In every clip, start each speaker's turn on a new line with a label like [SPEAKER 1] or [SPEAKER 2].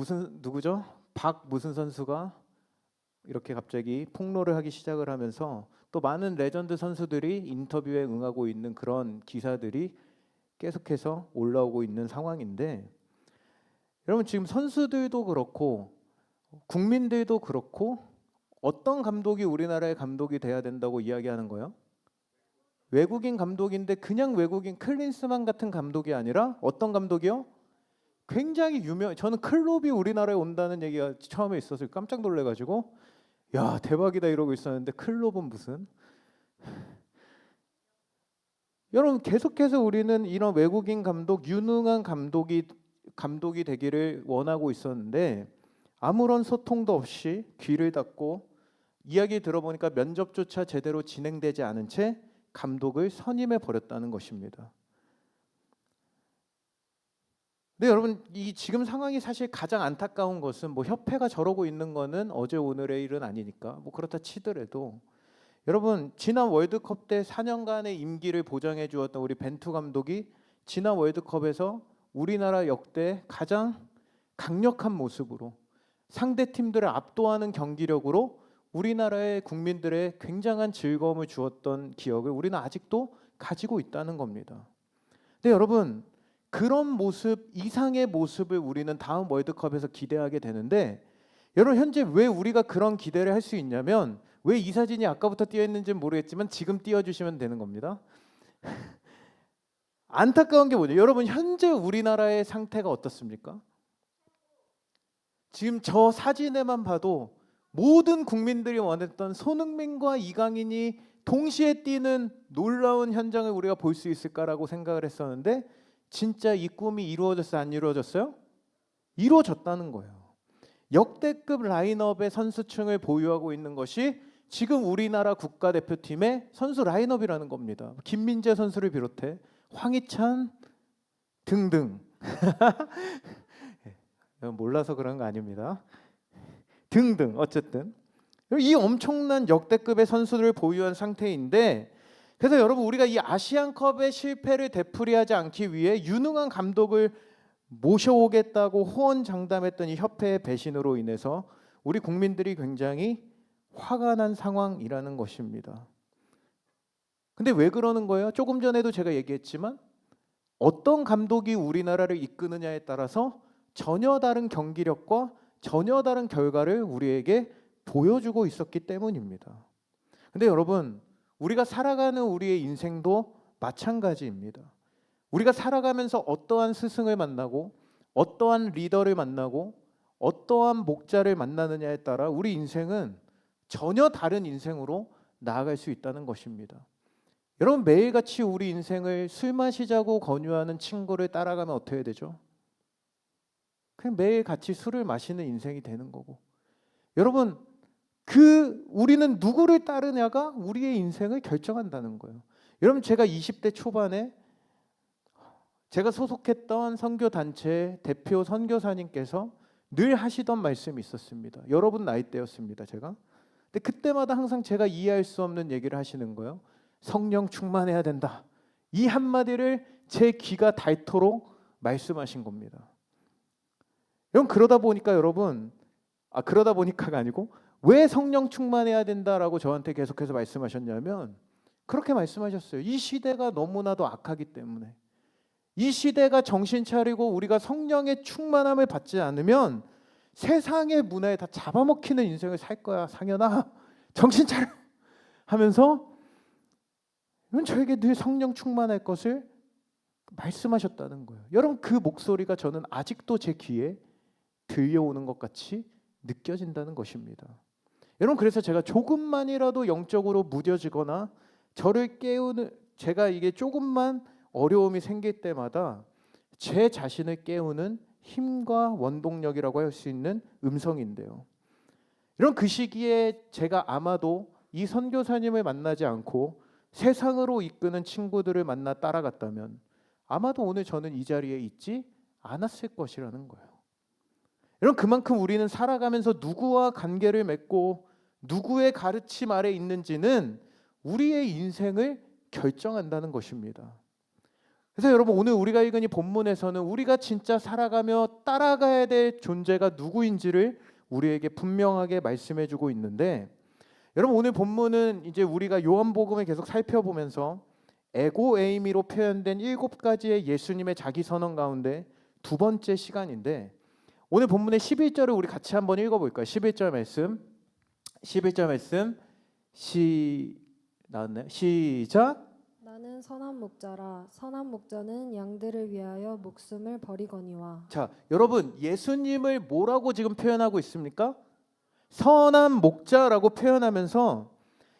[SPEAKER 1] 무슨 누구죠? 박 무슨 선수가 이렇게 갑자기 폭로를 하기 시작을 하면서 또 많은 레전드 선수들이 인터뷰에 응하고 있는 그런 기사들이 계속해서 올라오고 있는 상황인데, 여러분 지금 선수들도 그렇고 국민들도 그렇고 어떤 감독이 우리나라의 감독이 돼야 된다고 이야기하는 거예요? 외국인 감독인데 그냥 외국인 클린스만 같은 감독이 아니라 어떤 감독이요? 굉장히 저는 클롭이 우리나라에 온다는 얘기가 처음에 있어서 깜짝 놀래가지고 야 대박이다 이러고 있었는데 클롭은 무슨. 여러분 계속해서 우리는 이런 외국인 감독, 유능한 감독이 되기를 원하고 있었는데 아무런 소통도 없이 귀를 닫고 이야기 들어보니까 면접조차 제대로 진행되지 않은 채 감독을 선임해 버렸다는 것입니다. 근데 여러분 이 지금 상황이 사실 가장 안타까운 것은 뭐 협회가 저러고 있는 거는 어제 오늘의 일은 아니니까 뭐 그렇다 치더라도, 여러분 지난 월드컵 때 4년간의 임기를 보장해 주었던 우리 벤투 감독이 지난 월드컵에서 우리나라 역대 가장 강력한 모습으로 상대 팀들을 압도하는 경기력으로 우리나라의 국민들의 굉장한 즐거움을 주었던 기억을 우리는 아직도 가지고 있다는 겁니다. 근데 여러분 그런 모습 이상의 모습을 우리는 다음 월드컵에서 기대하게 되는데, 여러분 현재 왜 우리가 그런 기대를 할 수 있냐면, 왜 이 사진이 아까부터 띄어 있는지는 모르겠지만 지금 띄워주시면 되는 겁니다. 안타까운 게 뭐죠? 여러분 현재 우리나라의 상태가 어떻습니까? 지금 저 사진에만 봐도 모든 국민들이 원했던 손흥민과 이강인이 동시에 뛰는 놀라운 현장을 우리가 볼 수 있을까라고 생각을 했었는데, 진짜 이 꿈이 이루어졌어요? 안 이루어졌어요? 이루어졌다는 거예요. 역대급 라인업의 선수층을 보유하고 있는 것이 지금 우리나라 국가대표팀의 선수 라인업이라는 겁니다. 김민재 선수를 비롯해 황희찬 등등 몰라서 그런 거 아닙니다. 등등 어쨌든 이 엄청난 역대급의 선수들을 보유한 상태인데, 그래서 여러분 우리가 이 아시안컵의 실패를 되풀이하지 않기 위해 유능한 감독을 모셔오겠다고 호언장담했던 이 협회의 배신으로 인해서 우리 국민들이 굉장히 화가 난 상황이라는 것입니다. 근데 왜 그러는 거예요? 조금 전에도 제가 얘기했지만 어떤 감독이 우리나라를 이끄느냐에 따라서 전혀 다른 경기력과 전혀 다른 결과를 우리에게 보여주고 있었기 때문입니다. 근데 여러분 우리가 살아가는 우리의 인생도 마찬가지입니다. 우리가 살아가면서 어떠한 스승을 만나고 어떠한 리더를 만나고 어떠한 목자를 만나느냐에 따라 우리 인생은 전혀 다른 인생으로 나아갈 수 있다는 것입니다. 여러분 매일같이 우리 인생을 술 마시자고 권유하는 친구를 따라가면 어떻게 되죠? 그냥 매일 같이 술을 마시는 인생이 되는 거고, 여러분 우리는 누구를 따르냐가 우리의 인생을 결정한다는 거예요. 여러분 제가 20대 초반에 제가 소속했던 선교단체 대표 선교사님께서 늘 하시던 말씀이 있었습니다. 여러분 나이대였습니다 제가. 근데 그때마다 항상 제가 이해할 수 없는 얘기를 하시는 거예요. 성령 충만해야 된다. 이 한마디를 제 귀가 닳도록 말씀하신 겁니다. 여러분 그러다 보니까가 아니고 왜 성령 충만해야 된다라고 저한테 계속해서 말씀하셨냐면, 그렇게 말씀하셨어요. 이 시대가 너무나도 악하기 때문에, 이 시대가 정신 차리고 우리가 성령의 충만함을 받지 않으면 세상의 문화에 다 잡아먹히는 인생을 살 거야. 상현아 정신 차려 하면서 저에게 늘 성령 충만할 것을 말씀하셨다는 거예요. 여러분 그 목소리가 저는 아직도 제 귀에 들려오는 것 같이 느껴진다는 것입니다. 여러분 그래서 제가 조금만이라도 영적으로 무뎌지거나 저를 깨우는, 제가 이게 조금만 어려움이 생길 때마다 제 자신을 깨우는 힘과 원동력이라고 할 수 있는 음성인데요. 이런 그 시기에 제가 아마도 이 선교사님을 만나지 않고 세상으로 이끄는 친구들을 만나 따라갔다면 아마도 오늘 저는 이 자리에 있지 않았을 것이라는 거예요. 여러분 그만큼 우리는 살아가면서 누구와 관계를 맺고 누구의 가르침 아래 있는지는 우리의 인생을 결정한다는 것입니다. 그래서 여러분 오늘 우리가 읽은 이 본문에서는 우리가 진짜 살아가며 따라가야 될 존재가 누구인지를 우리에게 분명하게 말씀해 주고 있는데, 여러분 오늘 본문은 이제 우리가 요한복음을 계속 살펴보면서 에고 에이미로 표현된 7가지의 예수님의 자기 선언 가운데 두 번째 시간인데, 오늘 본문의 11절을 우리 같이 한번 읽어볼까요? 11절 말씀 나왔나요? 시작.
[SPEAKER 2] 나는 선한 목자라. 선한 목자는 양들을 위하여 목숨을 버리거니와.
[SPEAKER 1] 자, 여러분 예수님을 뭐라고 지금 표현하고 있습니까? 선한 목자라고 표현하면서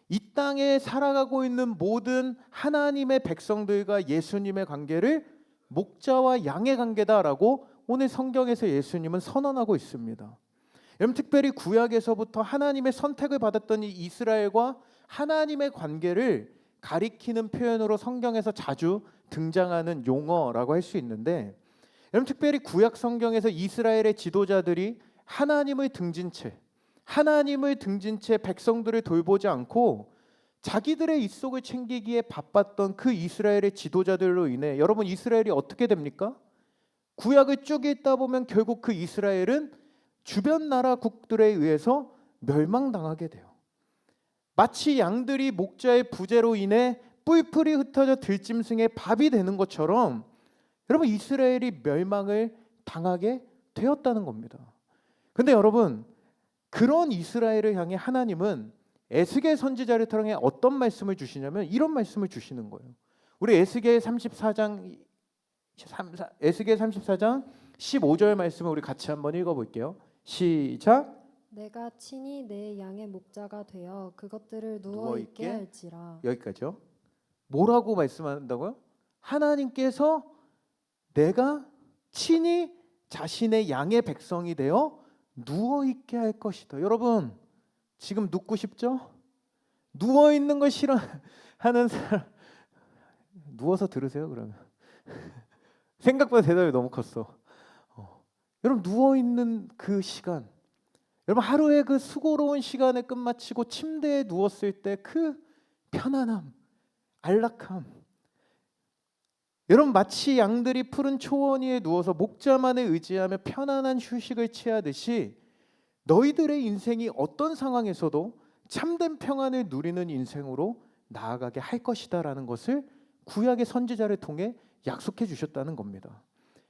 [SPEAKER 1] 이 땅에 살아가고 있는 모든 하나님의 백성들과 예수님의 관계를 목자와 양의 관계다라고 오늘 성경에서 예수님은 선언하고 있습니다. 여러분 특별히 구약에서부터 하나님의 선택을 받았던 이 이스라엘과 하나님의 관계를 가리키는 표현으로 성경에서 자주 등장하는 용어라고 할 수 있는데, 여러분 특별히 구약 성경에서 이스라엘의 지도자들이 하나님을 등진 채 백성들을 돌보지 않고 자기들의 입속을 챙기기에 바빴던 그 이스라엘의 지도자들로 인해 여러분 이스라엘이 어떻게 됩니까? 구약을 쭉 읽다 보면 결국 그 이스라엘은 주변 나라국들에 의해서 멸망당하게 돼요. 마치 양들이 목자의 부재로 인해 뿔풀이 흩어져 들짐승의 밥이 되는 것처럼 여러분 이스라엘이 멸망을 당하게 되었다는 겁니다. 근데 여러분 그런 이스라엘을 향해 하나님은 에스겔 선지자를 통해 어떤 말씀을 주시냐면 이런 말씀을 주시는 거예요. 우리 에스겔 34장 15절 말씀을 우리 같이 한번 읽어볼게요. 시작.
[SPEAKER 2] 내가 친히 내 양의 목자가 되어 그것들을 누워 있게 할지라.
[SPEAKER 1] 여기까지요. 뭐라고 말씀한다고요? 하나님께서 내가 친히 자신의 양의 백성이 되어 누워 있게 할 것이다. 여러분 지금 눕고 싶죠? 누워 있는 걸 싫어하는 사람 누워서 들으세요. 그러면 생각보다 대답이 너무 컸어. 여러분 누워 있는 그 시간, 여러분 하루의 그 수고로운 시간을 끝마치고 침대에 누웠을 때 그 편안함, 안락함, 여러분 마치 양들이 푸른 초원 위에 누워서 목자만을 의지하며 편안한 휴식을 취하듯이 너희들의 인생이 어떤 상황에서도 참된 평안을 누리는 인생으로 나아가게 할 것이다라는 것을 구약의 선지자를 통해 약속해 주셨다는 겁니다.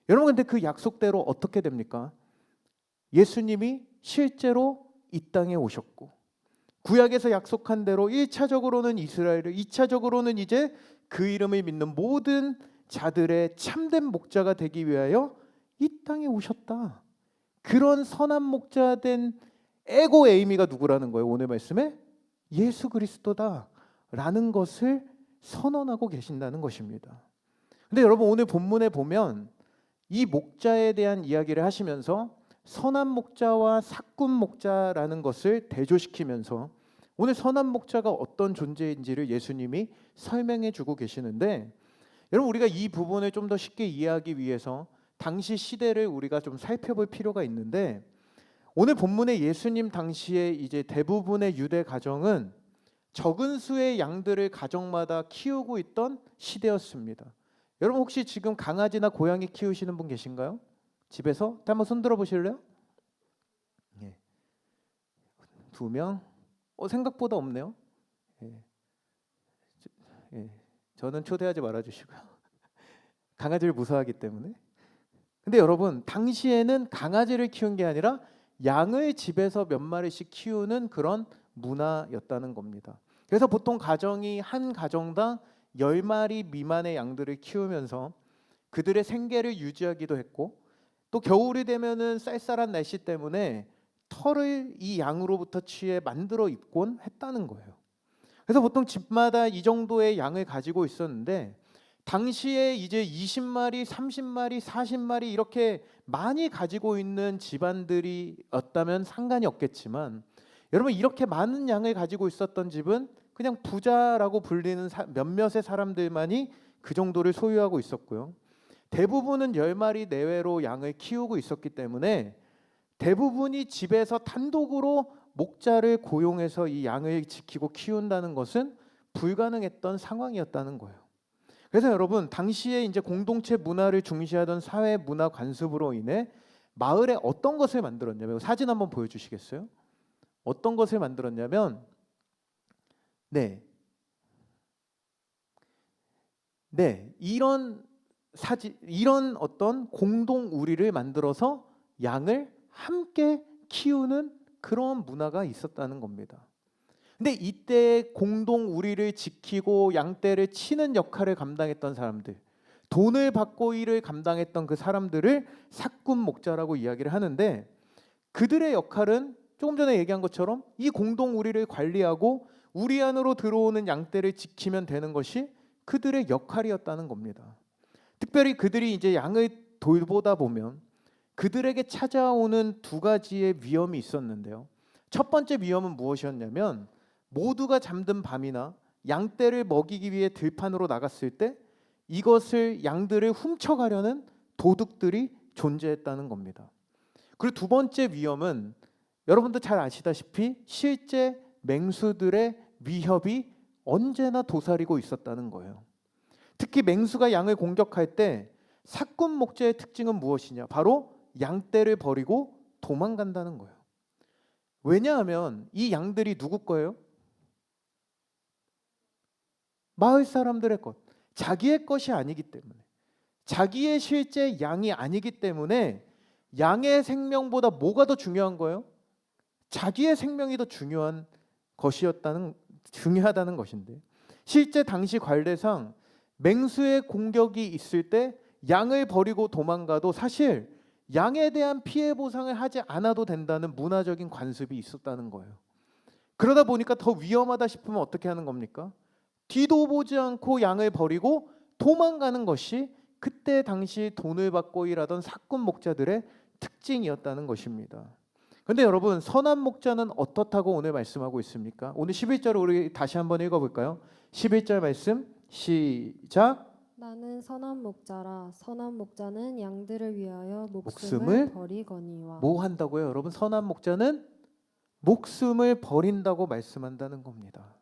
[SPEAKER 1] 여러분 근데 그 약속대로 어떻게 됩니까? 예수님이 실제로 이 땅에 오셨고 구약에서 약속한 대로 1차적으로는 이스라엘을, 2차적으로는 이제 그 이름을 믿는 모든 자들의 참된 목자가 되기 위하여 이 땅에 오셨다. 그런 선한 목자 된 에고 에이미가 누구라는 거예요? 오늘 말씀에 예수 그리스도다라는 것을 선언하고 계신다는 것입니다. 근데 여러분 오늘 본문에 보면 이 목자에 대한 이야기를 하시면서 선한 목자와 사꾼 목자라는 것을 대조시키면서 오늘 선한 목자가 어떤 존재인지를 예수님이 설명해 주고 계시는데, 여러분 우리가 이 부분을 좀 더 쉽게 이해하기 위해서 당시 시대를 우리가 좀 살펴볼 필요가 있는데, 오늘 본문의 예수님 당시에 이제 대부분의 유대 가정은 적은 수의 양들을 가정마다 키우고 있던 시대였습니다. 여러분 혹시 지금 강아지나 고양이 키우시는 분 계신가요? 집에서? 한번 손 들어 보실래요? 예. 2명? 생각보다 없네요. 저는 초대하지 말아주시고요. 강아지를 무서워하기 때문에. 근데 여러분 당시에는 강아지를 키운 게 아니라 양을 집에서 몇 마리씩 키우는 그런 문화였다는 겁니다. 그래서 보통 가정이 한 가정당 10마리 미만의 양들을 키우면서 그들의 생계를 유지하기도 했고, 또 겨울이 되면은 쌀쌀한 날씨 때문에 털을 이 양으로부터 취해 만들어 입곤 했다는 거예요. 그래서 보통 집마다 이 정도의 양을 가지고 있었는데, 당시에 이제 20마리, 30마리, 40마리 이렇게 많이 가지고 있는 집안들이었다면 상관이 없겠지만, 여러분 이렇게 많은 양을 가지고 있었던 집은 그냥 부자라고 불리는 몇몇의 사람들만이 그 정도를 소유하고 있었고요. 대부분은 10마리 내외로 양을 키우고 있었기 때문에 대부분이 집에서 단독으로 목자를 고용해서 이 양을 지키고 키운다는 것은 불가능했던 상황이었다는 거예요. 그래서 여러분 당시에 이제 공동체 문화를 중시하던 사회 문화 관습으로 인해 마을에 어떤 것을 만들었냐면 사진 한번 보여주시겠어요? 어떤 것을 만들었냐면 네, 이런 사진, 이런 어떤 공동 우리를 만들어서 양을 함께 키우는 그런 문화가 있었다는 겁니다. 근데 이때 공동 우리를 지키고 양떼를 치는 역할을 감당했던 사람들, 돈을 받고 일을 감당했던 그 사람들을 사꾼 목자라고 이야기를 하는데 그들의 역할은 조금 전에 얘기한 것처럼 이 공동 우리를 관리하고 우리 안으로 들어오는 양떼를 지키면 되는 것이 그들의 역할이었다는 겁니다. 특별히 그들이 이제 양을 돌보다 보면 그들에게 찾아오는 두 가지의 위험이 있었는데요. 첫 번째 위험은 무엇이었냐면 모두가 잠든 밤이나 양떼를 먹이기 위해 들판으로 나갔을 때 이것을 양들을 훔쳐가려는 도둑들이 존재했다는 겁니다. 그리고 두 번째 위험은 여러분도 잘 아시다시피 실제 맹수들의 위협이 언제나 도사리고 있었다는 거예요. 특히 맹수가 양을 공격할 때 사꾼 목자의 특징은 무엇이냐? 바로 양떼를 버리고 도망간다는 거예요. 왜냐하면 이 양들이 누구 거예요? 마을 사람들의 것, 자기의 것이 아니기 때문에, 자기의 실제 양이 아니기 때문에 양의 생명보다 뭐가 더 중요한 거예요? 자기의 생명이 더 중요하다는 것인데, 실제 당시 관례상 맹수의 공격이 있을 때 양을 버리고 도망가도 사실 양에 대한 피해 보상을 하지 않아도 된다는 문화적인 관습이 있었다는 거예요. 그러다 보니까 더 위험하다 싶으면 어떻게 하는 겁니까? 뒤도 보지 않고 양을 버리고 도망가는 것이 그때 당시 돈을 받고 일하던 사꾼 목자들의 특징이었다는 것입니다. 그런데 여러분 선한 목자는 어떻다고 오늘 말씀하고 있습니까? 오늘 11절을 우리 다시 한번 읽어볼까요? 11절 말씀 시작.
[SPEAKER 2] 나는 선한 목자라 선한 목자는 양들을 위하여
[SPEAKER 1] 목숨을
[SPEAKER 2] 목숨을 버리거니와.
[SPEAKER 1] 뭐 한다고요? 여러분 선한 목자는 목숨을 버린다고 말씀한다는 겁니다.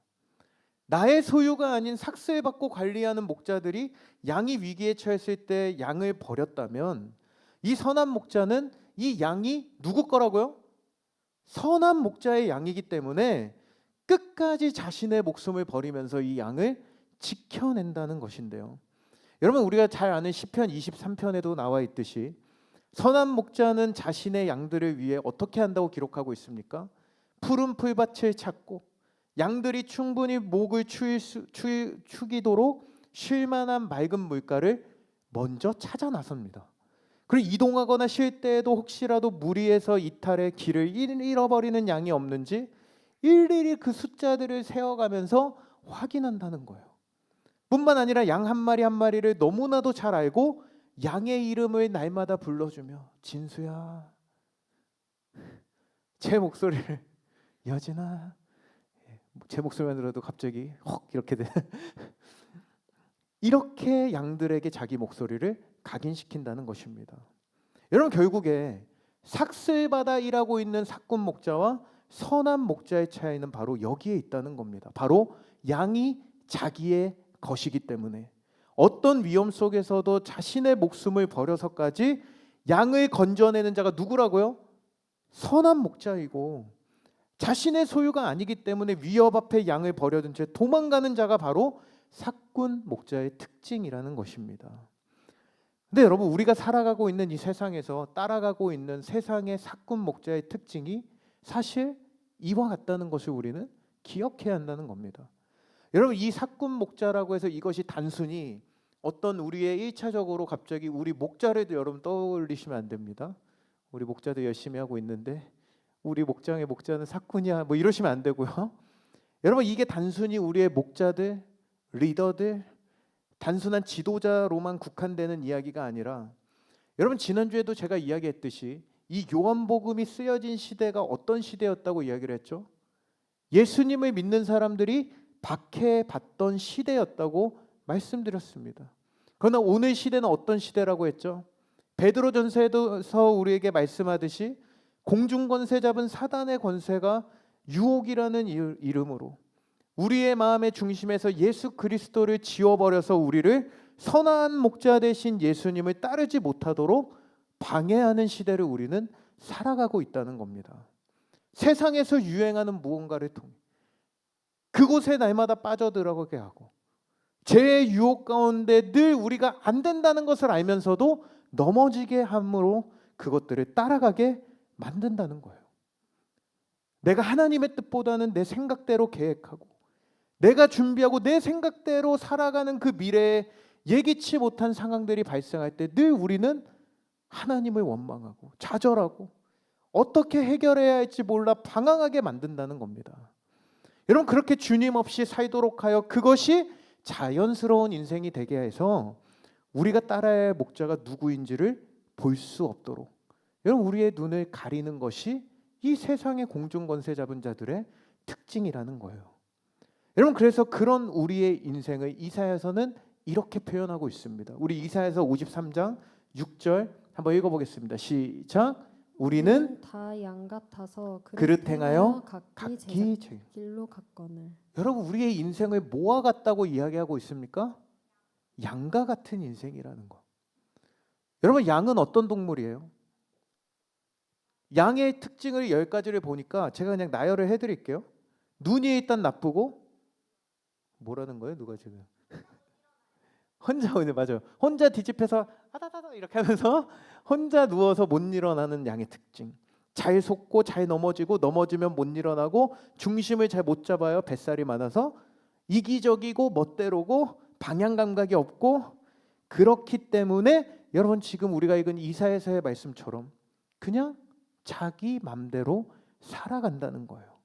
[SPEAKER 1] 나의 소유가 아닌 삭슬 받고 관리하는 목자들이 양이 위기에 처했을 때 양을 버렸다면 이 선한 목자는 이 양이 누구 거라고요? 선한 목자의 양이기 때문에 끝까지 자신의 목숨을 버리면서 이 양을 지켜낸다는 것인데요. 여러분 우리가 잘 아는 시편 23편에도 나와 있듯이 선한 목자는 자신의 양들을 위해 어떻게 한다고 기록하고 있습니까? 푸른 풀밭을 찾고 양들이 충분히 목을 축이도록 쉴만한 맑은 물가를 먼저 찾아 나섭니다. 그리고 이동하거나 쉴 때에도 혹시라도 무리해서 이탈해 길을 잃어버리는 양이 없는지 일일이 그 숫자들을 세어가면서 확인한다는 거예요. 뿐만 아니라 양 한 마리 한 마리를 너무나도 잘 알고 양의 이름을 날마다 불러주며 진수야, 제 목소리를 여진아, 제 목소리만 들어도 갑자기 헉 이렇게 돼. 이렇게 양들에게 자기 목소리를 각인시킨다는 것입니다. 여러분 결국에 삭슬바다 일하고 있는 사꾼 목자와 선한 목자의 차이는 바로 여기에 있다는 겁니다. 바로 양이 자기의 것이기 때문에 어떤 위험 속에서도 자신의 목숨을 버려서까지 양을 건져내는 자가 누구라고요? 선한 목자이고 자신의 소유가 아니기 때문에 위협 앞에 양을 버려둔 채 도망가는 자가 바로 사꾼 목자의 특징이라는 것입니다. 근데 여러분 우리가 살아가고 있는 이 세상에서 따라가고 있는 세상의 사꾼 목자의 특징이 사실 이와 같다는 것을 우리는 기억해야 한다는 겁니다. 여러분 이 사꾼 목자라고 해서 이것이 단순히 어떤 우리의 1차적으로 갑자기 우리 목자를 여러분 떠올리시면 안 됩니다. 우리 목자도 열심히 하고 있는데 우리 목장의 목자는 사꾼이야 뭐 이러시면 안 되고요. 여러분 이게 단순히 우리의 목자들, 리더들, 단순한 지도자로만 국한되는 이야기가 아니라 여러분 지난주에도 제가 이야기했듯이 이 요한복음이 쓰여진 시대가 어떤 시대였다고 이야기를 했죠? 예수님을 믿는 사람들이 박해받던 시대였다고 말씀드렸습니다. 그러나 오늘 시대는 어떤 시대라고 했죠? 베드로전서에서 우리에게 말씀하듯이 공중권세 잡은 사단의 권세가 유혹이라는 이름으로 우리의 마음의 중심에서 예수 그리스도를 지워버려서 우리를 선한 목자 되신 예수님을 따르지 못하도록 방해하는 시대를 우리는 살아가고 있다는 겁니다. 세상에서 유행하는 무언가를 통해 그곳에 날마다 빠져들어가게 하고 죄의 유혹 가운데 늘 우리가 안 된다는 것을 알면서도 넘어지게 함으로 그것들을 따라가게 만든다는 거예요. 내가 하나님의 뜻보다는 내 생각대로 계획하고 내가 준비하고 내 생각대로 살아가는 그 미래에 예기치 못한 상황들이 발생할 때 늘 우리는 하나님을 원망하고 좌절하고 어떻게 해결해야 할지 몰라 방황하게 만든다는 겁니다. 여러분, 그렇게 주님 없이 살도록 하여 그것이 자연스러운 인생이 되게 해서 우리가 따라야 할 목자가 누구인지를 볼 수 없도록 여러분 우리의 눈을 가리는 것이 이 세상의 공중권세 잡은 자들의 특징이라는 거예요. 여러분, 그래서 그런 우리의 인생을 이사야서는 이렇게 표현하고 있습니다. 우리 이사야서 53장 6절 한번 읽어보겠습니다. 시작. 우리는
[SPEAKER 2] 다 양 같아서
[SPEAKER 1] 그릇 행하여
[SPEAKER 2] 각기
[SPEAKER 1] 각기
[SPEAKER 2] 제 길로 갔거늘.
[SPEAKER 1] 여러분, 우리의 인생을 뭐와 같다고 이야기하고 있습니까? 양과 같은 인생이라는 거. 여러분, 양은 어떤 동물이에요? 양의 특징을 10가지를 보니까 제가 그냥 나열을 해드릴게요. 눈이 일단 나쁘고, 뭐라는 거예요? 누가 지금 혼자 오늘 맞아요. 혼자 뒤집혀서 하다다다 이렇게 하면서 혼자 누워서 못 일어나는 양의 특징. 잘 속고 잘 넘어지고 넘어지면 못 일어나고 중심을 잘 못 잡아요. 뱃살이 많아서 이기적이고 멋대로고 방향 감각이 없고, 그렇기 때문에 여러분 지금 우리가 읽은 이사야서의 말씀처럼 그냥 자기 맘대로 살아간다는 거예요.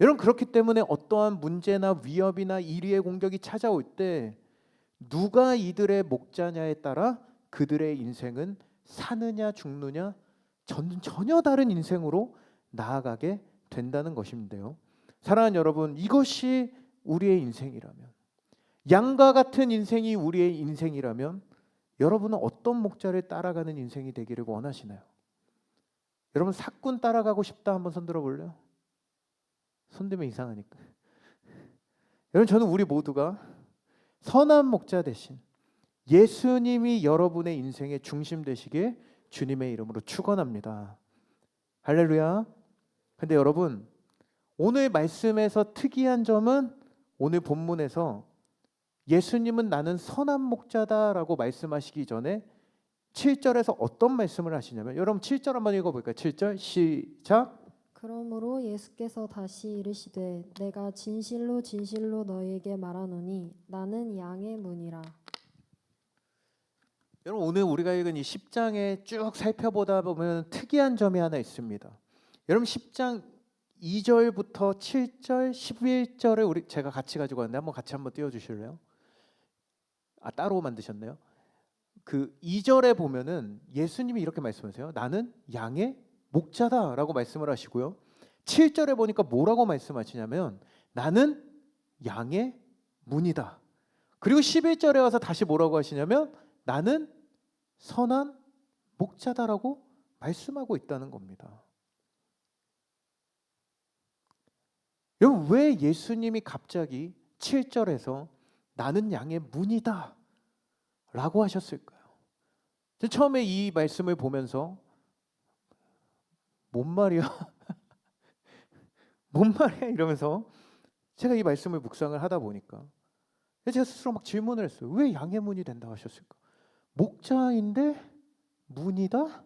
[SPEAKER 1] 여러분, 그렇기 때문에 어떠한 문제나 위협이나 이리의 공격이 찾아올 때 누가 이들의 목자냐에 따라 그들의 인생은 사느냐 죽느냐 전혀 다른 인생으로 나아가게 된다는 것인데요. 사랑하는 여러분, 이것이 우리의 인생이라면, 양과 같은 인생이 우리의 인생이라면 여러분은 어떤 목자를 따라가는 인생이 되기를 원하시나요? 여러분, 사꾼 따라가고 싶다 한번 손들어 볼래요? 손들면 이상하니까. 여러분, 저는 우리 모두가 선한 목자 대신 예수님이 여러분의 인생의 중심 되시길 주님의 이름으로 축원합니다. 할렐루야. 근데 여러분, 오늘 말씀에서 특이한 점은 오늘 본문에서 예수님은 나는 선한 목자다라고 말씀하시기 전에 7절에서 어떤 말씀을 하시냐면, 여러분 7절 한번 읽어볼까요? 7절 시작.
[SPEAKER 2] 그러므로 예수께서 다시 이르시되 내가 진실로 진실로 너희에게 말하노니 나는 양의 문이라.
[SPEAKER 1] 여러분, 오늘 우리가 읽은 이 10장에 쭉 살펴보다 보면 특이한 점이 하나 있습니다. 여러분, 10장 2절부터 7절, 11절을 제가 같이 가지고 왔는데 한번 띄워주실래요? 따로 만드셨네요. 그 2절에 보면은 예수님이 이렇게 말씀하세요. 나는 양의 목자다라고 말씀을 하시고요. 7절에 보니까 뭐라고 말씀하시냐면 나는 양의 문이다. 그리고 11절에 와서 다시 뭐라고 하시냐면 나는 선한 목자다라고 말씀하고 있다는 겁니다. 여러분, 왜 예수님이 갑자기 7절에서 나는 양의 문이다 라고 하셨을까요? 처음에 이 말씀을 보면서 뭔 말이야? 뭔 말이야? 이러면서 제가 이 말씀을 묵상을 하다 보니까 제가 스스로 막 질문을 했어요. 왜 양의 문이 된다고 하셨을까? 목자인데 문이다?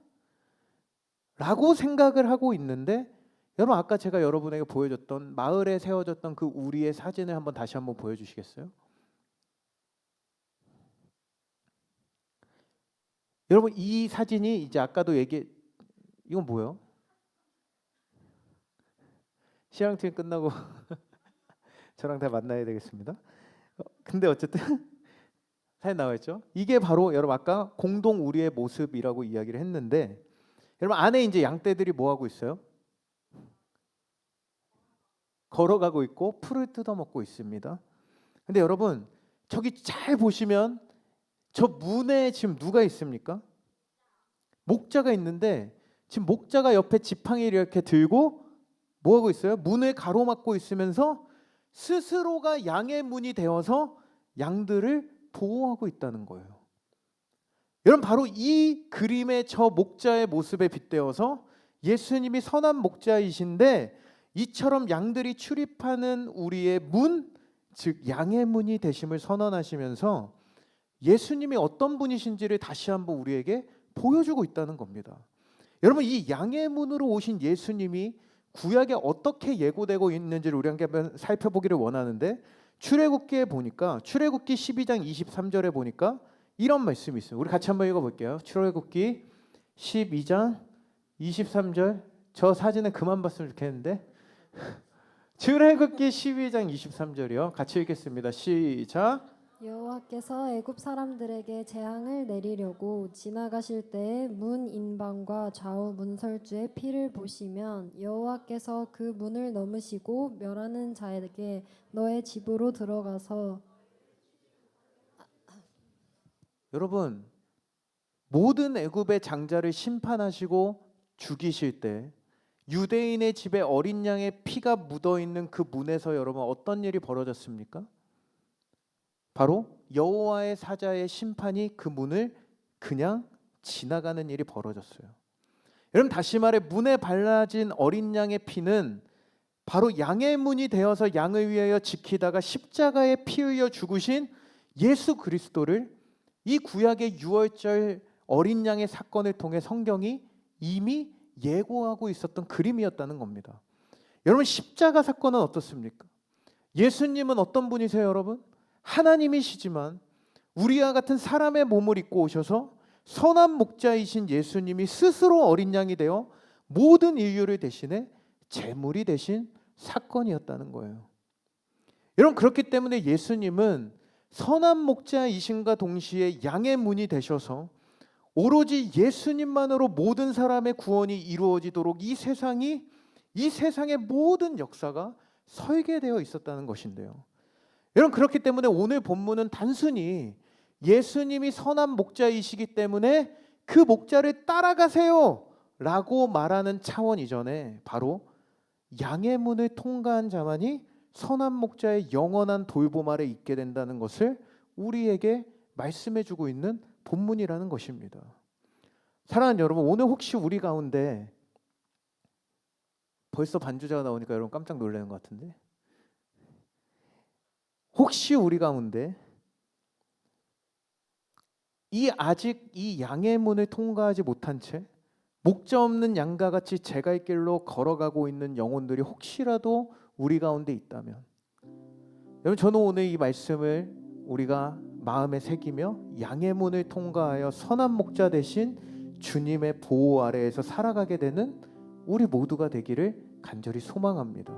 [SPEAKER 1] 라고 생각을 하고 있는데, 여러분 아까 제가 여러분에게 보여줬던 마을에 세워졌던 그 우리의 사진을 다시 한번 보여주시겠어요? 여러분, 이 사진이 이제 아까도 이건 뭐예요? 시향팀 끝나고 저랑 다 만나야 되겠습니다. 근데 어쨌든 사진 나와 있죠? 이게 바로 여러분 아까 공동 우리의 모습이라고 이야기를 했는데, 여러분 안에 이제 양떼들이 뭐 하고 있어요? 걸어가고 있고 풀을 뜯어먹고 있습니다. 근데 여러분 저기 잘 보시면 저 문에 지금 누가 있습니까? 목자가 있는데 지금 목자가 옆에 지팡이를 이렇게 들고 뭐 하고 있어요? 문을 가로막고 있으면서 스스로가 양의 문이 되어서 양들을 보호하고 있다는 거예요. 여러분, 바로 이 그림의 저 목자의 모습에 빗대어서 예수님이 선한 목자이신데 이처럼 양들이 출입하는 우리의 문, 즉 양의 문이 되심을 선언하시면서 예수님이 어떤 분이신지를 다시 한번 우리에게 보여주고 있다는 겁니다. 여러분, 이 양의 문으로 오신 예수님이 구약에 어떻게 예고되고 있는지를 우리 함께 한번 살펴보기를 원하는데, 출애굽기에 보니까 출애굽기 12장 23절에 보니까 이런 말씀이 있어요. 우리 같이 한번 읽어볼게요. 출애굽기 12장 23절. 저 사진은 그만 봤으면 좋겠는데 출애굽기 12장 23절이요. 같이 읽겠습니다. 시작.
[SPEAKER 2] 여호와께서 애굽 사람들에게 재앙을 내리려고 지나가실 때에 문 인방과 좌우 문설주의 피를 보시면 여호와께서 그 문을 넘으시고 멸하는 자에게 너의 집으로 들어가서.
[SPEAKER 1] 여러분, 모든 애굽의 장자를 심판하시고 죽이실 때 유대인의 집에 어린 양의 피가 묻어 있는 그 문에서 여러분 어떤 일이 벌어졌습니까? 바로 여호와의 사자의 심판이 그 문을 그냥 지나가는 일이 벌어졌어요. 여러분, 다시 말해 문에 발라진 어린 양의 피는 바로 양의 문이 되어서 양을 위하여 지키다가 십자가에 피 흘려 죽으신 예수 그리스도를 이 구약의 유월절 어린 양의 사건을 통해 성경이 이미 예고하고 있었던 그림이었다는 겁니다. 여러분, 십자가 사건은 어떻습니까? 예수님은 어떤 분이세요, 여러분? 하나님이시지만 우리와 같은 사람의 몸을 입고 오셔서 선한 목자이신 예수님이 스스로 어린 양이 되어 모든 인류를 대신해 제물이 되신 사건이었다는 거예요. 여러분, 그렇기 때문에 예수님은 선한 목자이신과 동시에 양의 문이 되셔서 오로지 예수님만으로 모든 사람의 구원이 이루어지도록 이 세상의 모든 역사가 설계되어 있었다는 것인데요. 여러분, 그렇기 때문에 오늘 본문은 단순히 예수님이 선한 목자이시기 때문에 그 목자를 따라가세요 라고 말하는 차원 이전에 바로 양의 문을 통과한 자만이 선한 목자의 영원한 돌봄 아래 있게 된다는 것을 우리에게 말씀해주고 있는 본문이라는 것입니다. 사랑하는 여러분, 오늘 혹시 우리 가운데 벌써 반주자가 나오니까 여러분 깜짝 놀라는 것 같은데, 혹시 우리 가운데 아직 이 양의 문을 통과하지 못한 채 목자 없는 양과 같이 제갈 길로 걸어가고 있는 영혼들이 혹시라도 우리 가운데 있다면, 여러분, 저는 오늘 이 말씀을 우리가 마음에 새기며 양의 문을 통과하여 선한 목자 대신 주님의 보호 아래에서 살아가게 되는 우리 모두가 되기를 간절히 소망합니다.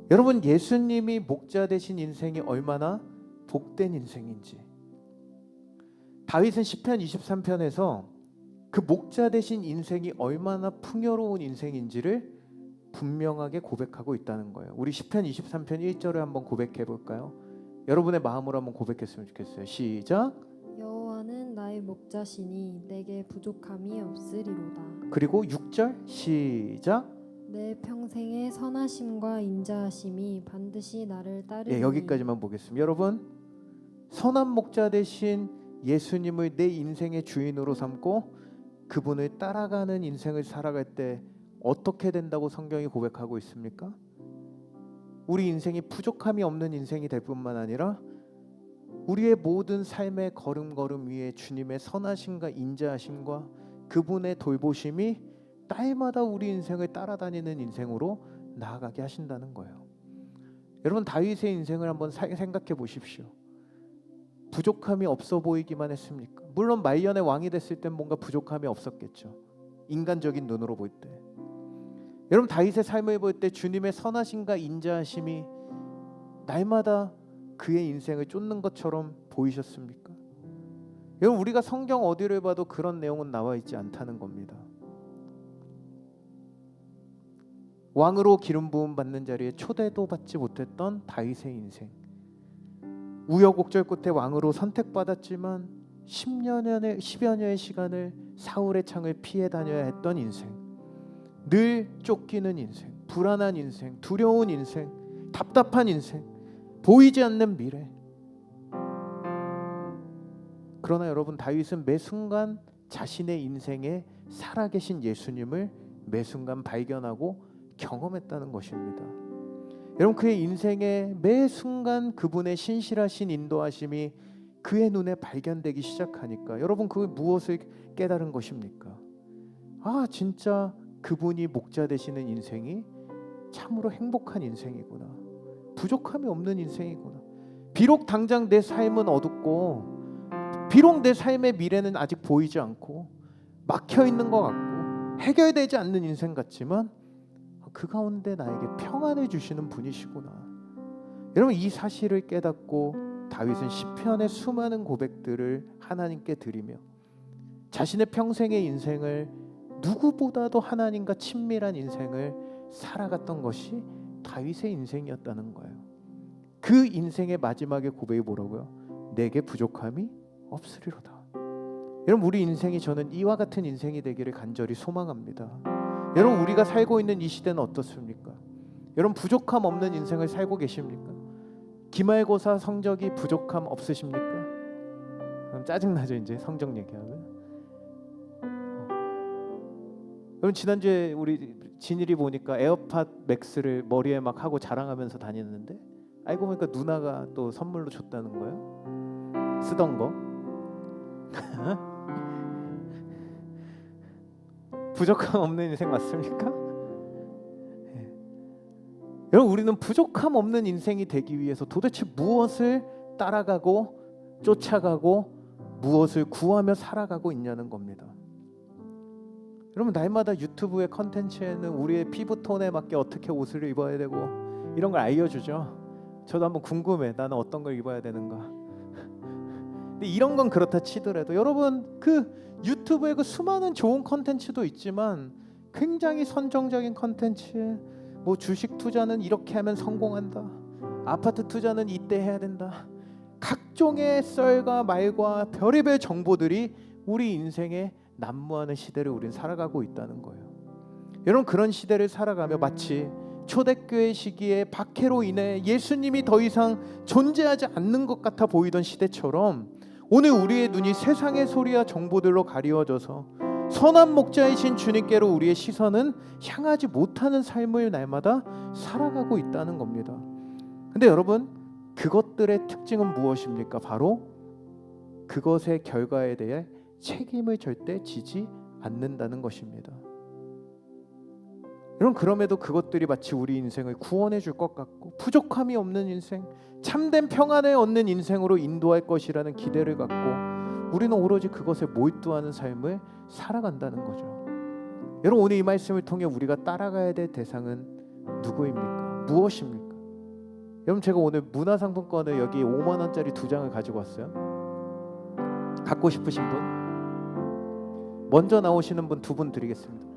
[SPEAKER 1] 여러분, 예수님이 목자 되신 인생이 얼마나 복된 인생인지 다윗은 시편 23편에서 그 목자 되신 인생이 얼마나 풍요로운 인생인지를 분명하게 고백하고 있다는 거예요. 우리 시편 23편 1절을 한번 고백해 볼까요? 여러분의 마음으로 한번 고백했으면 좋겠어요. 시작.
[SPEAKER 2] 여호와는 나의 목자시니 내게 부족함이 없으리로다.
[SPEAKER 1] 그리고 6절 시작.
[SPEAKER 2] 내 평생의 선하심과 인자하심이 반드시 나를 따르리니.
[SPEAKER 1] 여기까지만 보겠습니다. 여러분, 선한 목자 되신 예수님을 내 인생의 주인으로 삼고 그분을 따라가는 인생을 살아갈 때 어떻게 된다고 성경이 고백하고 있습니까? 우리 인생이 부족함이 없는 인생이 될 뿐만 아니라 우리의 모든 삶의 걸음걸음 위에 주님의 선하심과 인자하심과 그분의 돌보심이 날마다 우리 인생을 따라다니는 인생으로 나아가게 하신다는 거예요. 여러분, 다윗의 인생을 한번 생각해 보십시오. 부족함이 없어 보이기만 했습니까? 물론 말년에 왕이 됐을 땐 뭔가 부족함이 없었겠죠. 인간적인 눈으로 볼 때. 여러분, 다윗의 삶을 볼 때 주님의 선하심과 인자하심이 날마다 그의 인생을 쫓는 것처럼 보이셨습니까? 여러분, 우리가 성경 어디를 봐도 그런 내용은 나와 있지 않다는 겁니다. 왕으로 기름 부음 받는 자리에 초대도 받지 못했던 다윗의 인생, 우여곡절 끝에 왕으로 선택받았지만 10여 년의 시간을 사울의 창을 피해 다녀야 했던 인생, 늘 쫓기는 인생, 불안한 인생, 두려운 인생, 답답한 인생, 보이지 않는 미래. 그러나 여러분, 다윗은 매 순간 자신의 인생에 살아계신 예수님을 매 순간 발견하고 경험했다는 것입니다. 여러분, 그의 인생의 매 순간 그분의 신실하신 인도하심이 그의 눈에 발견되기 시작하니까 여러분, 그 무엇을 깨달은 것입니까? 아, 진짜 그분이 목자 되시는 인생이 참으로 행복한 인생이구나. 부족함이 없는 인생이구나. 비록 당장 내 삶은 어둡고 비록 내 삶의 미래는 아직 보이지 않고 막혀 있는 것 같고 해결되지 않는 인생 같지만 그 가운데 나에게 평안을 주시는 분이시구나. 여러분, 이 사실을 깨닫고 다윗은 시편의 수많은 고백들을 하나님께 드리며 자신의 평생의 인생을 누구보다도 하나님과 친밀한 인생을 살아갔던 것이 다윗의 인생이었다는 거예요. 그 인생의 마지막에 고백이 뭐라고요? 내게 부족함이 없으리로다. 여러분, 우리 인생이, 저는 이와 같은 인생이 되기를 간절히 소망합니다. 여러분, 우리가 살고 있는 이 시대는 어떻습니까? 여러분, 부족함 없는 인생을 살고 계십니까? 기말고사 성적이 부족함 없으십니까? 그럼 짜증나죠, 이제 성적 얘기하면. 여러분, 지난주에 우리 진일이 보니까 에어팟 맥스를 머리에 막 하고 자랑하면서 다녔는데 알고 보니까 누나가 또 선물로 줬다는 거예요. 쓰던 거. 부족함 없는 인생 맞습니까? 여러분, 우리는 부족함 없는 인생이 되기 위해서 도대체 무엇을 따라가고 쫓아가고 무엇을 구하며 살아가고 있냐는 겁니다. 여러분, 날마다 유튜브의 컨텐츠에는 우리의 피부톤에 맞게 어떻게 옷을 입어야 되고 이런 걸 알려주죠. 저도 한번 궁금해. 나는 어떤 걸 입어야 되는가. 근데 이런 건 그렇다 치더라도 여러분, 그 유튜브에 그 수많은 좋은 컨텐츠도 있지만 굉장히 선정적인 컨텐츠, 뭐 주식 투자는 이렇게 하면 성공한다, 아파트 투자는 이때 해야 된다, 각종의 썰과 말과 별의별 정보들이 우리 인생에 난무하는 시대를 우리는 살아가고 있다는 거예요. 여러분, 그런 시대를 살아가며 마치 초대교회 시기에 박해로 인해 예수님이 더 이상 존재하지 않는 것 같아 보이던 시대처럼 오늘 우리의 눈이 세상의 소리와 정보들로 가리워져서 선한 목자이신 주님께로 우리의 시선은 향하지 못하는 삶을 날마다 살아가고 있다는 겁니다. 근데 여러분, 그것들의 특징은 무엇입니까? 바로 그것의 결과에 대해 책임을 절대 지지 않는다는 것입니다. 여러분, 그럼에도 그것들이 마치 우리 인생을 구원해 줄 것 같고 부족함이 없는 인생, 참된 평안을 얻는 인생으로 인도할 것이라는 기대를 갖고 우리는 오로지 그것에 몰두하는 삶을 살아간다는 거죠. 여러분, 오늘 이 말씀을 통해 우리가 따라가야 될 대상은 누구입니까? 무엇입니까? 여러분, 제가 오늘 문화상품권을 여기 5만 원짜리 2장을 가지고 왔어요. 갖고 싶으신 분? 먼저 나오시는 분 2분 드리겠습니다.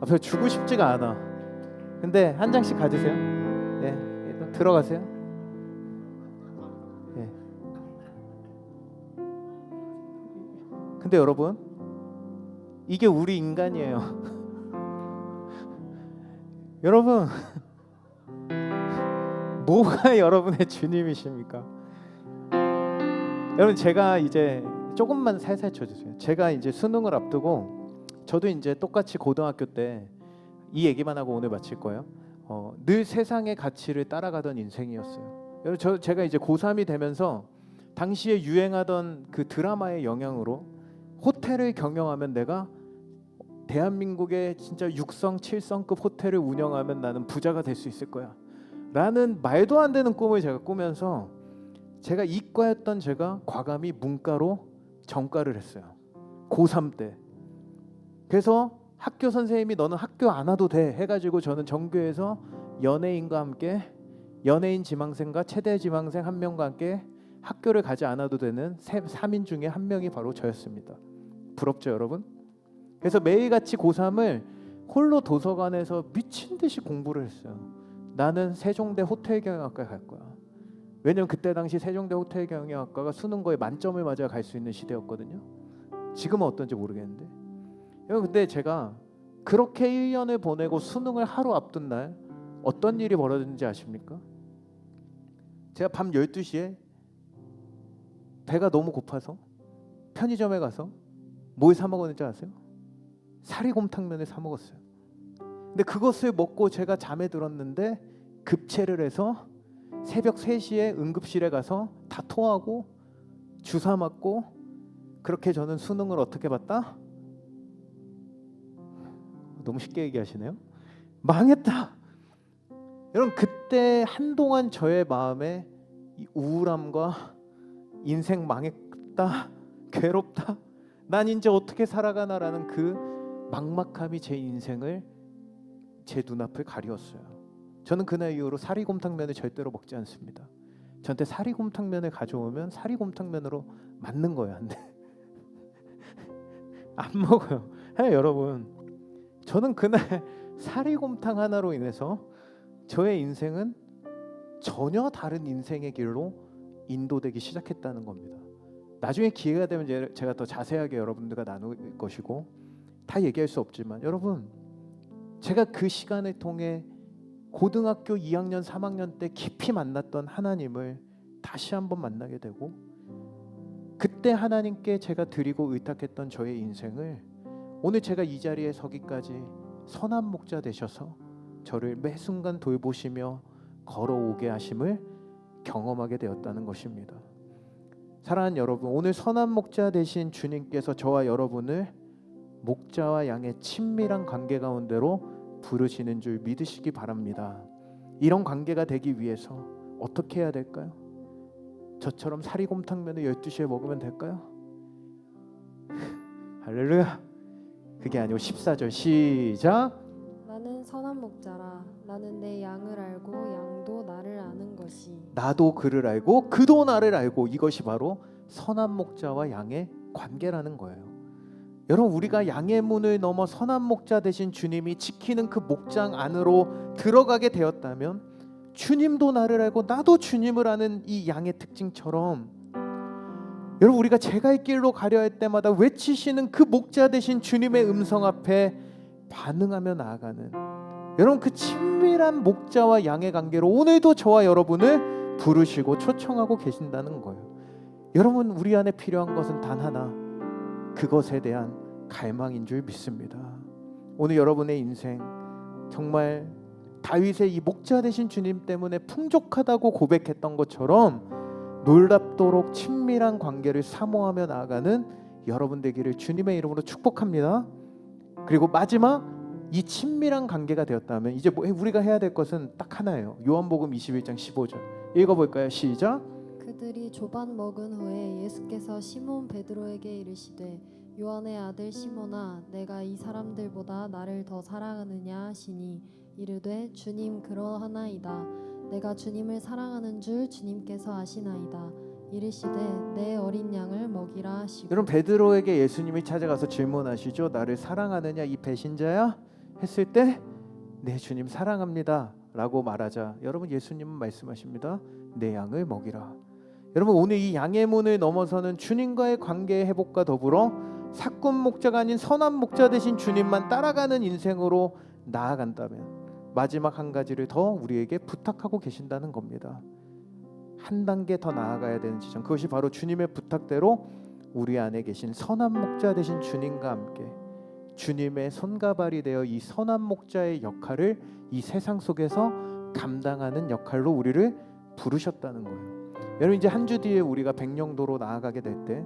[SPEAKER 1] 별로 주고 싶지가 않아. 근데 한 장씩 가지세요. 예, 들어가세요. 예. 근데 여러분, 이게 우리 인간이에요. 여러분, 뭐가 여러분의 주님이십니까? 여러분, 제가 이제 조금만 살살 쳐주세요. 제가 이제 수능을 앞두고 저도 이제 똑같이 고등학교 때 이 얘기만 하고 오늘 마칠 거예요. 늘 세상의 가치를 따라가던 인생이었어요. 여러분, 제가 이제 고3이 되면서 당시에 유행하던 그 드라마의 영향으로 호텔을 경영하면 내가 대한민국의 진짜 6성, 7성급 호텔을 운영하면 나는 부자가 될 수 있을 거야 라는 말도 안 되는 꿈을 제가 꾸면서 제가 이과였던 제가 과감히 문과로 전과를 했어요. 고3 때. 그래서 학교 선생님이 너는 학교 안 와도 돼 해가지고 저는 전교에서 연예인과 함께 연예인 지망생과 체대 지망생 한 명과 함께 학교를 가지 않아도 되는 3인 중에 한 명이 바로 저였습니다. 부럽죠, 여러분? 그래서 매일같이 고3을 홀로 도서관에서 미친 듯이 공부를 했어요. 나는 세종대 호텔 경영학과에 갈 거야. 왜냐면 그때 당시 세종대 호텔경영학과가 수능거에 만점을 맞아 갈 수 있는 시대였거든요. 지금은 어떤지 모르겠는데. 여러분, 근데 제가 그렇게 1년을 보내고 수능을 하루 앞둔 날 어떤 일이 벌어졌는지 아십니까? 제가 밤 12시에 배가 너무 고파서 편의점에 가서 뭘 사 먹었는지 아세요? 사리곰탕면을 사 먹었어요. 근데 그것을 먹고 제가 잠에 들었는데 급체를 해서 새벽 3시에 응급실에 가서 다 토하고 주사 맞고, 그렇게 저는 수능을 어떻게 봤다? 너무 쉽게 얘기하시네요. 망했다. 여러분, 그때 한동안 저의 마음에 이 우울함과 인생 망했다, 괴롭다, 난 이제 어떻게 살아가나라는 그 막막함이 제 인생을, 제 눈앞을 가리웠어요. 저는 그날 이후로 사리곰탕면을 절대로 먹지 않습니다. 저한테 사리곰탕면을 가져오면 사리곰탕면으로 맞는 거예요. 안 돼. 안 먹어요. 여러분, 저는 그날 사리곰탕 하나로 인해서 저의 인생은 전혀 다른 인생의 길로 인도되기 시작했다는 겁니다. 나중에 기회가 되면 제가 더 자세하게 여러분들과 나눌 것이고 다 얘기할 수 없지만, 여러분, 제가 그 시간을 통해 고등학교 2학년 3학년 때 깊이 만났던 하나님을 다시 한번 만나게 되고, 그때 하나님께 제가 드리고 의탁했던 저의 인생을 오늘 제가 이 자리에 서기까지 선한 목자 되셔서 저를 매 순간 돌보시며 걸어오게 하심을 경험하게 되었다는 것입니다. 사랑하는 여러분, 오늘 선한 목자 되신 주님께서 저와 여러분을 목자와 양의 친밀한 관계 가운데로 부르시는 줄 믿으시기 바랍니다. 이런 관계가 되기 위해서 어떻게 해야 될까요? 저처럼 사리곰탕면을 12시에 먹으면 될까요? 할렐루야. 그게 아니고 14절 시작.
[SPEAKER 2] 나는 선한 목자라. 나는 내 양을 알고 양도 나를 아는 것이.
[SPEAKER 1] 나도 그를 알고 그도 나를 알고. 이것이 바로 선한 목자와 양의 관계라는 거예요. 여러분, 우리가 양의 문을 넘어 선한 목자 되신 주님이 지키는 그 목장 안으로 들어가게 되었다면, 주님도 나를 알고 나도 주님을 아는 이 양의 특징처럼, 여러분, 우리가 제갈 길로 가려 할 때마다 외치시는 그 목자 되신 주님의 음성 앞에 반응하며 나아가는, 여러분, 그 친밀한 목자와 양의 관계로 오늘도 저와 여러분을 부르시고 초청하고 계신다는 거예요. 여러분, 우리 안에 필요한 것은 단 하나, 그것에 대한 갈망인 줄 믿습니다. 오늘 여러분의 인생 정말 다윗의 이 목자 되신 주님 때문에 풍족하다고 고백했던 것처럼 놀랍도록 친밀한 관계를 사모하며 나아가는 여러분 되기를 주님의 이름으로 축복합니다. 그리고 마지막, 이 친밀한 관계가 되었다면 이제 우리가 해야 될 것은 딱 하나예요. 요한복음 21장 15절 읽어볼까요? 시작.
[SPEAKER 2] 그들이 조반 먹은 후에 예수께서 시몬 베드로에게 이르시되 요한의 아들 시몬아, 내가 이 사람들보다 나를 더 사랑하느냐 하시니 이르되 주님, 그러하나이다. 내가 주님을 사랑하는 줄 주님께서 아시나이다. 이르시되 내 어린 양을 먹이라 하시고.
[SPEAKER 1] 여러분, 베드로에게 예수님이 찾아가서 질문하시죠. 나를 사랑하느냐 이 배신자야? 했을 때 네, 주님 사랑합니다 라고 말하자, 여러분, 예수님은 말씀하십니다. 내 양을 먹이라. 여러분, 오늘 이 양의 문을 넘어서는 주님과의 관계의 회복과 더불어 사꾼 목자가 아닌 선한 목자 되신 주님만 따라가는 인생으로 나아간다면, 마지막 한 가지를 더 우리에게 부탁하고 계신다는 겁니다. 한 단계 더 나아가야 되는 지점, 그것이 바로 주님의 부탁대로 우리 안에 계신 선한 목자 되신 주님과 함께 주님의 손과 발이 되어 이 선한 목자의 역할을 이 세상 속에서 감당하는 역할로 우리를 부르셨다는 거예요. 여러분, 이제 한 주 뒤에 우리가 백령도로 나아가게 될 때,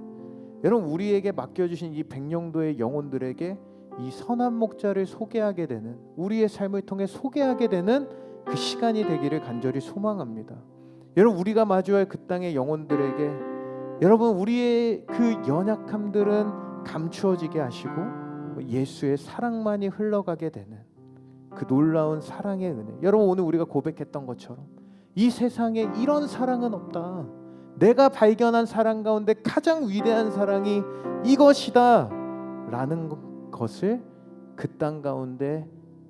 [SPEAKER 1] 여러분, 우리에게 맡겨주신 이 백령도의 영혼들에게 이 선한 목자를 소개하게 되는, 우리의 삶을 통해 소개하게 되는 그 시간이 되기를 간절히 소망합니다. 여러분, 우리가 마주할 그 땅의 영혼들에게, 여러분, 우리의 그 연약함들은 감추어지게 하시고 예수의 사랑만이 흘러가게 되는 그 놀라운 사랑의 은혜. 여러분, 오늘 우리가 고백했던 것처럼 이 세상에 이런 사랑은 없다. 내가 발견한 사랑 가운데 가장 위대한 사랑이 이것이다 라는 것을 그 땅 가운데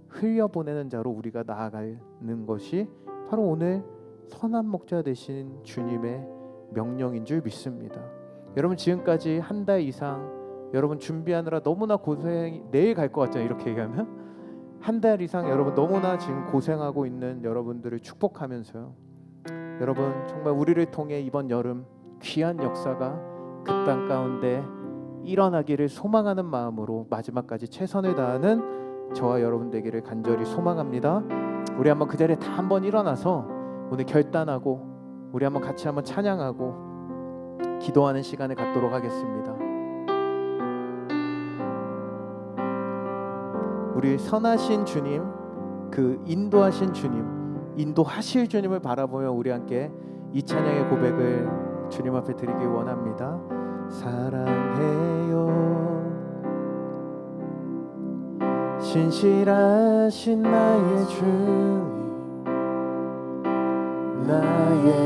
[SPEAKER 1] 흘려보내는 자로 우리가 나아가는 것이 바로 오늘 선한 목자 되신 주님의 명령인 줄 믿습니다. 여러분 지금까지 한 달 이상 여러분 준비하느라 너무나 고생이 내일 갈 것 같잖아요. 이렇게 얘기하면 한 달 이상 여러분 너무나 지금 고생하고 있는 여러분들을 축복하면서요. 여러분 정말 우리를 통해 이번 여름 귀한 역사가 그 땅 가운데 일어나기를 소망하는 마음으로 마지막까지 최선을 다하는 저와 여러분 되기를 간절히 소망합니다. 우리 한번 그 자리에 다 한번 일어나서 오늘 결단하고 우리 한번 같이 한번 찬양하고 기도하는 시간을 갖도록 하겠습니다. 우리 선하신 주님, 그 인도하신 주님, 인도하실 주님을 바라보며 우리 함께 이 찬양의 고백을 주님 앞에 드리기 원합니다. 사랑해요 신실하신 나의 주님, 나의